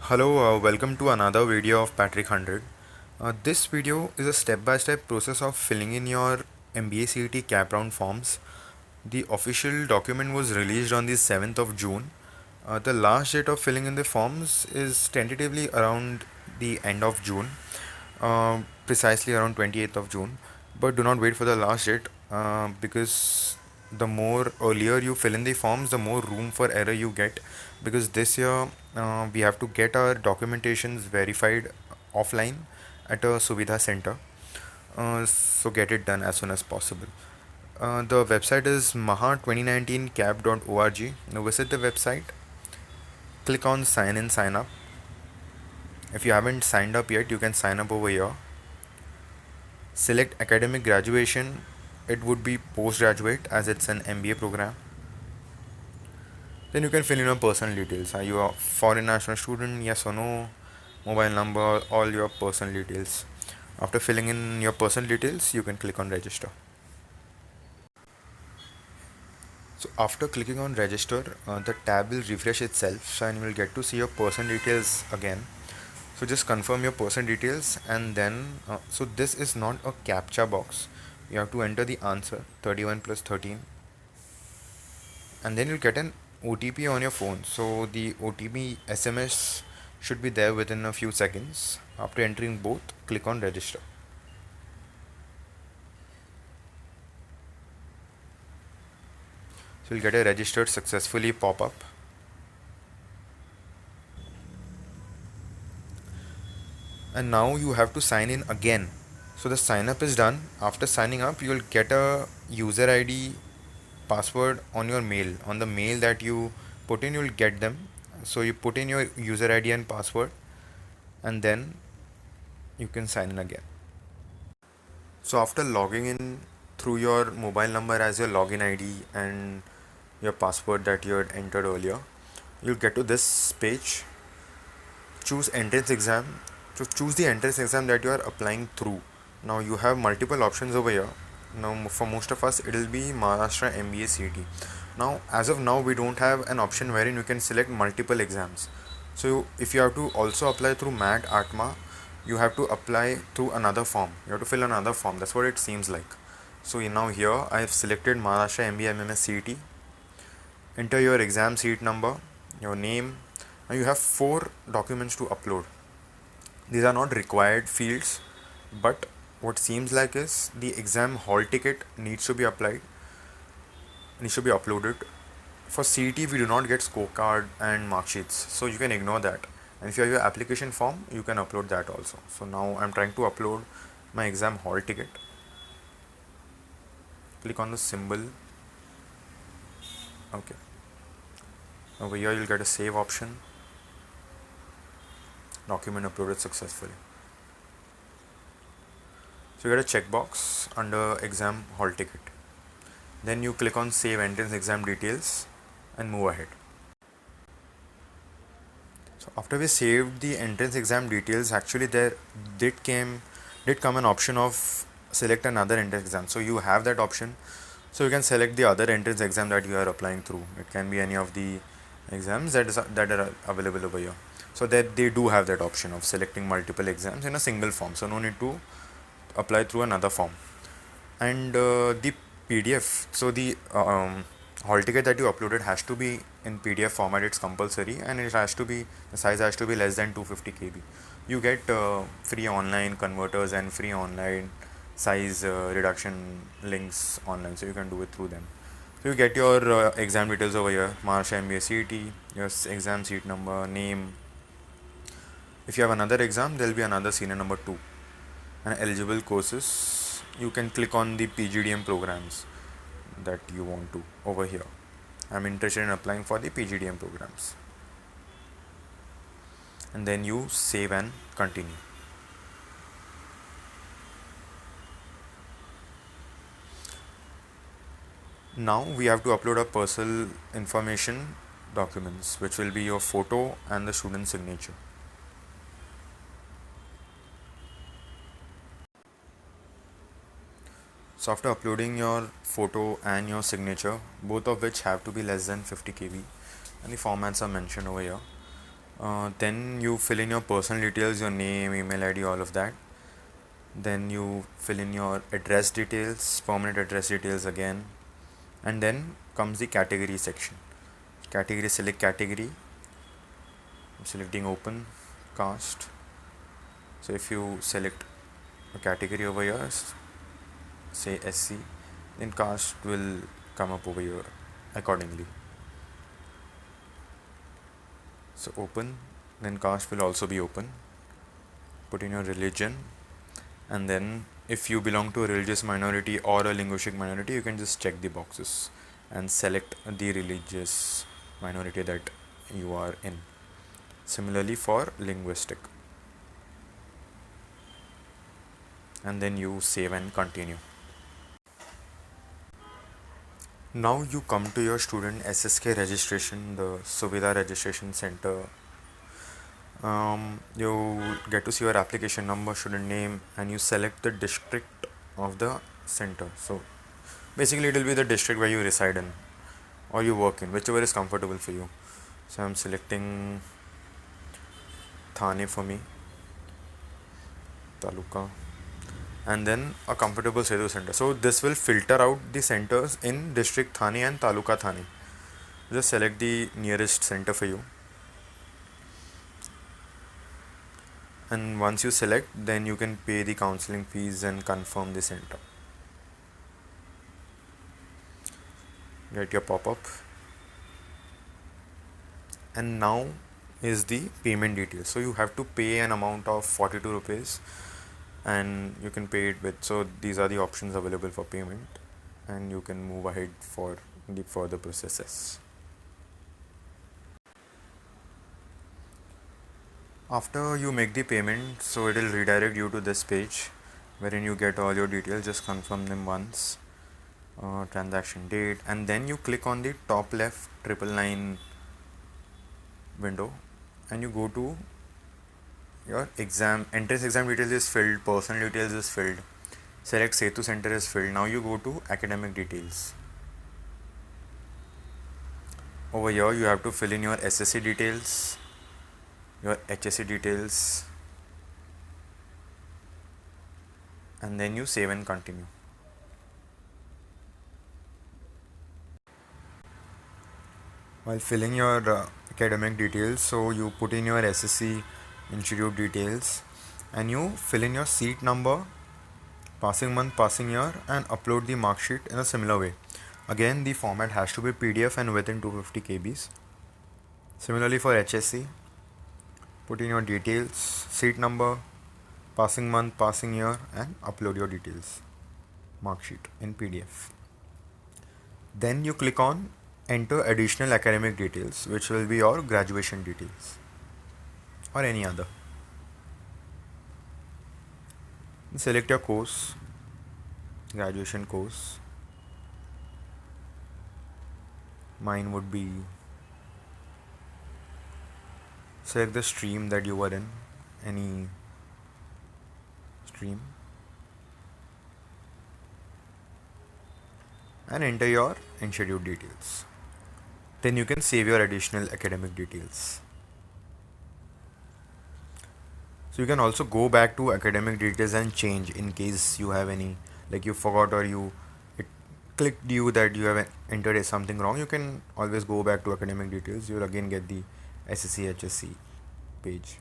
Hello, welcome to another video of Patrick 100. This video is a step-by-step process of filling in your MBA CET cap round forms. The official document was released on the 7th of June. The last date of filling in the forms is tentatively around the end of June, precisely around 28th of June. But do not wait for the last date because the more earlier you fill in the forms, the more room for error you get. Because this year we have to get our documentations verified offline at a Suvidha center. So get it done as soon as possible. The website is maha2019cap.org. Now visit the website, click on sign in, sign up. If you haven't signed up yet, you can sign up over here. Select academic graduation. It would be postgraduate as it's an MBA program. Then you can fill in your personal details. Are you a foreign national student? Yes or no? Mobile number, all your personal details. After filling in your personal details, you can click on register. So after clicking on register, the tab will refresh itself and you will get to see your personal details again. So just confirm your personal details and then, so this is not a captcha box. You have to enter the answer 31 plus 13 and then you'll get an OTP on your phone. So the OTP SMS should be there within a few seconds. After entering both, click on register. So you'll get a registered successfully pop up. And now you have to sign in again. So the sign up is done. After signing up, you'll get a user ID password on your mail. On the mail that you put in, you'll get them. So you put in your user ID and password and then you can sign in again. So after logging in through your mobile number as your login ID and your password that you had entered earlier, you'll get to this page. Choose entrance exam. So choose the entrance exam that you are applying through. Now you have multiple options over here. Now for most of us it will be Maharashtra MBA CET. Now as of now we don't have an option wherein you can select multiple exams. So if you have to also apply through MAT Atma, you have to apply through another form. You have to fill another form. That's what it seems like. So now here I have selected Maharashtra MBA MMS CET. Enter your exam seat number, your name. Now you have 4 documents to upload. These are not required fields, but what seems like is the exam hall ticket needs to be uploaded. For CET we do not get scorecard and mark sheets, so you can ignore that. And if you have your application form, you can upload that also. So now I'm trying to upload my exam hall ticket. Click on the symbol. Okay. Over here you'll get a save option. Document uploaded successfully. So you get a checkbox under exam hall ticket. Then you click on save entrance exam details and move ahead. So after we saved the entrance exam details, actually there did come an option of select another entrance exam. So you have that option. So you can select the other entrance exam that you are applying through. It can be any of the exams that are available over here. So that they do have that option of selecting multiple exams in a single form. So no need to apply through another form. And the PDF, so the hall ticket that you uploaded has to be in PDF format. It's compulsory, and the size has to be less than 250 KB. You get free online converters and free online size reduction links online, so you can do it through them. So you get your exam details over here: Maharashtra MBA CET, your exam seat number, name. If you have another exam, there will be another senior number 2 and eligible courses. You can click on the PGDM programs that you want to over here. I'm interested in applying for the PGDM programs. And then you save and continue. Now we have to upload our personal information documents, which will be your photo and the student signature. So after uploading your photo and your signature, both of which have to be less than 50 KB, and the formats are mentioned over here, Then you fill in your personal details, your name, email ID, all of that. Then you fill in your address details, permanent address details again, and then comes the category section. Category, select category. I'm selecting open caste. So if you select a category over here, say SC, then caste will come up over here accordingly. So open, then caste will also be open. Put in your religion, and then if you belong to a religious minority or a linguistic minority, you can just check the boxes and select the religious minority that you are in. Similarly for linguistic, and then you save and continue. Now you come to your student SSK registration, the Suvidha registration center. You get to see your application number, student name, and you select the district of the center. So basically, it will be the district where you reside in or you work in, whichever is comfortable for you. So I'm selecting Thane for me, Taluka, and then a comfortable Setu center. So this will filter out the centers in district Thane and Taluka Thane. Just select the nearest center for you. And once you select, then you can pay the counseling fees and confirm the center. Get your pop-up, and now is the payment details. So you have to pay an amount of 42 rupees, and you can pay it with, so these are the options available for payment, and you can move ahead for the further processes. After you make the payment, so it will redirect you to this page wherein you get all your details. Just confirm them once, transaction date, and then you click on the top left 999 window, and you go to your exam. Entrance exam details is filled, personal details is filled, select Setu center is filled. Now you go to academic details. Over here you have to fill in your SSC details, your HSC details, and then you save and continue. While filling your academic details, so you put in your SSC institute details, and you fill in your seat number, passing month, passing year, and upload the mark sheet in a similar way. Again, the format has to be PDF and within 250 kbs. Similarly for HSC, put in your details, seat number, passing month, passing year, and upload your details, mark sheet in PDF. Then you click on enter additional academic details, which will be your graduation details or any other. Select your course, graduation course. Mine would be, select the stream that you were in, any stream, and enter your institute details. Then you can save your additional academic details. So you can also go back to academic details and change in case you have any, like you forgot or it clicked you that you have entered something wrong. You can always go back to academic details. You'll again get the SSC HSC page.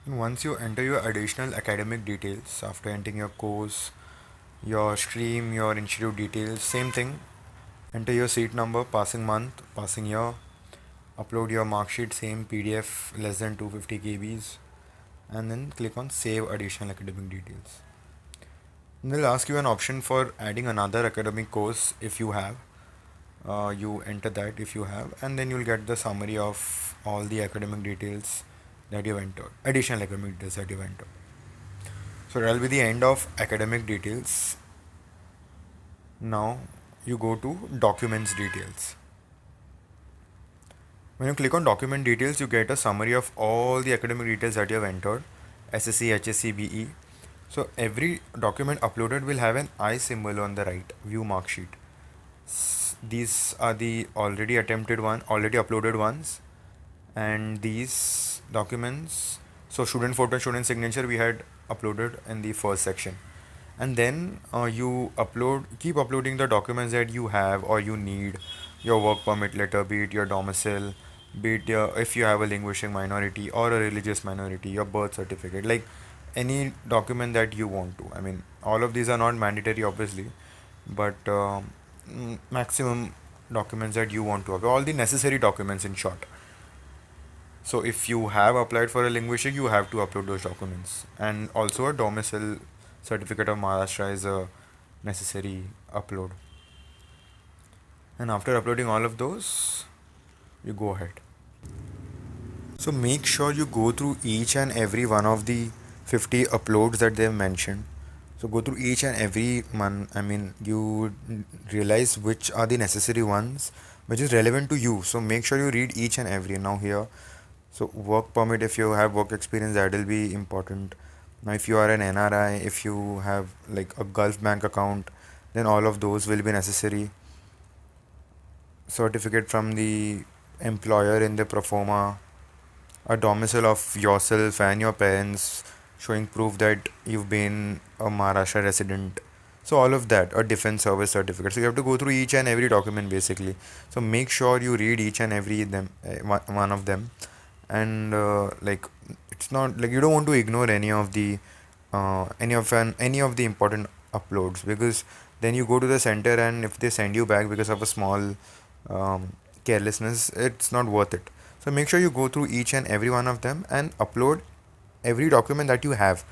And once you enter your additional academic details, after entering your course, your stream, your institute details, same thing, enter your seat number, passing month, passing year, upload your mark sheet, same PDF less than 250 kbs, and then click on save additional academic details. And they'll ask you an option for adding another academic course if you have. You enter that if you have, and then you'll get the summary of all the academic details that you've entered, additional academic details that you've entered. So that'll be the end of academic details. Now you go to documents details. When you click on document details, you get a summary of all the academic details that you have entered, SSC, HSC, BE. So every document uploaded will have an I symbol on the right, view mark sheet. These are the already uploaded ones, and these documents. So student photo and student signature we had uploaded in the first section, and then you keep uploading the documents that you have or you need, your work permit letter, be it your domicile, be it if you have a linguistic minority or a religious minority, your birth certificate, like any document that you want to. I mean, all of these are not mandatory, obviously, but maximum documents that you want to have, all the necessary documents in short. So if you have applied for a linguistic, you have to upload those documents, and also a domicile certificate of Maharashtra is a necessary upload. And after uploading all of those, you go ahead. So make sure you go through each and every one of the 50 uploads that they've mentioned. So go through each and every one. I mean, you realize which are the necessary ones, which is relevant to you. So make sure you read each and every. Now here, so work permit, if you have work experience, that will be important. Now if you are an NRI, if you have like a Gulf bank account, then all of those will be necessary. Certificate from the employer in the proforma, a domicile of yourself and your parents showing proof that you've been a Maharashtra resident. So all of that, a defense service certificate. So you have to go through each and every document basically. So make sure you read each and every them one of them, and like it's not like you don't want to ignore any of the important uploads, because then you go to the center and if they send you back because of a small um, carelessness, it's not worth it. So make sure you go through each and every one of them and upload every document that you have.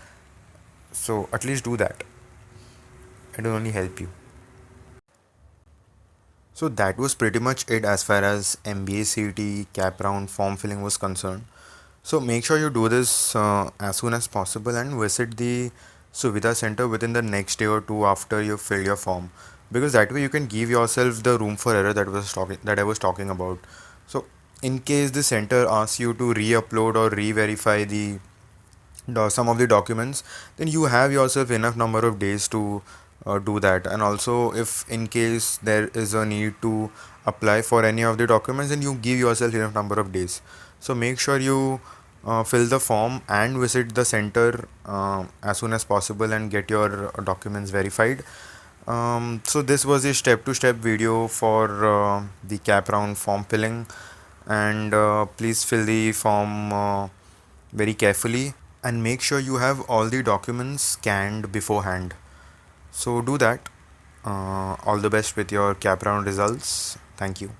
So at least do that. It will only help you. So that was pretty much it as far as MBA CET cap round form filling was concerned. So make sure you do this as soon as possible and visit the Suvidha Center within the next day or two after you fill your form, because that way you can give yourself the room for error that I was talking about. So in case the center asks you to re-upload or re-verify some of the documents, then you have yourself enough number of days to do that. And also, if in case there is a need to apply for any of the documents, then you give yourself enough number of days. So make sure you fill the form and visit the center as soon as possible and get your documents verified. So this was a step-to-step video for the cap round form filling, and please fill the form very carefully and make sure you have all the documents scanned beforehand. So do that. All the best with your cap round results. Thank you.